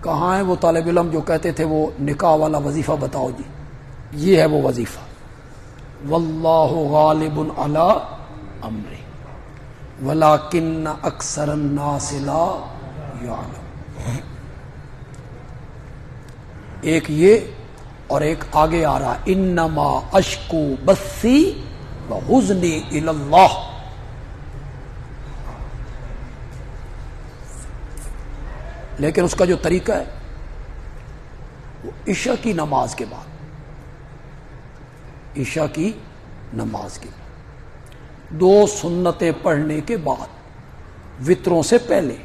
کہاں ہے وہ طالب علم جو کہتے تھے وہ نکاح والا وظیفہ بتاؤ جی؟ یہ ہے وہ وظیفہ، واللہ غالب علی امرہ ولکن اکثر الناس لا یعلمون۔ ایک یہ اور ایک آگے آ رہا، انما اشکو بثی وحزنی الی اللہ۔ لیکن اس کا جو طریقہ ہے وہ عشاء کی نماز کے بعد، عشاء کی نماز کے بعد 2 سنتیں پڑھنے کے بعد، وطروں سے پہلے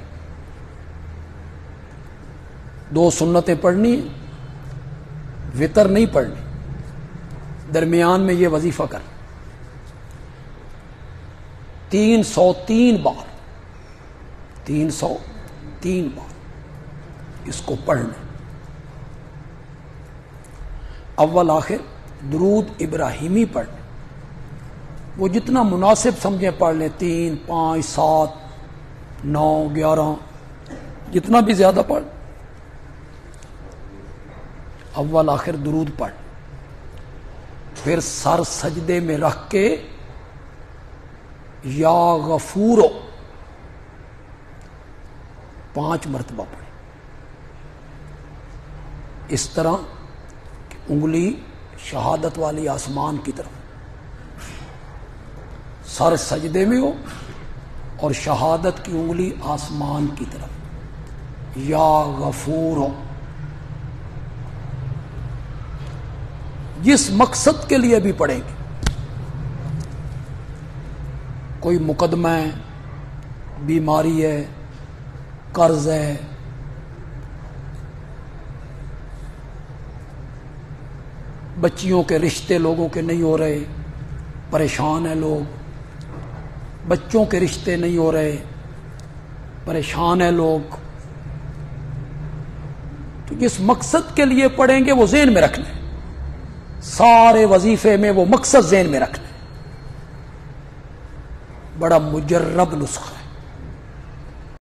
2 سنتیں پڑھنی، وطر نہیں پڑھنی، درمیان میں یہ وظیفہ کر 303 بار، 303 بار اس کو پڑھنا، اول آخر درود ابراہیمی پڑھنا، وہ جتنا مناسب سمجھیں پڑھ لیں، 3 5 7 9 11 جتنا بھی زیادہ پڑھ، اول آخر درود پڑھ، پھر سر سجدے میں رکھ کے یا غفورو 5 مرتبہ پڑھ، اس طرح کہ انگلی شہادت والی آسمان کی طرف، سر سجدے میں ہو اور شہادت کی انگلی آسمان کی طرف، یا غفور ہو۔ جس مقصد کے لیے بھی پڑھیں گے، کوئی مقدمہ ہے، بیماری ہے، قرض ہے، بچیوں کے رشتے لوگوں کے نہیں ہو رہے، پریشان ہیں لوگ، بچوں کے رشتے نہیں ہو رہے، پریشان ہیں لوگ، تو جس مقصد کے لیے پڑھیں گے وہ ذہن میں رکھنا ہے، سارے وظیفے میں وہ مقصد ذہن میں رکھنا ہے، بڑا مجرب نسخہ ہے۔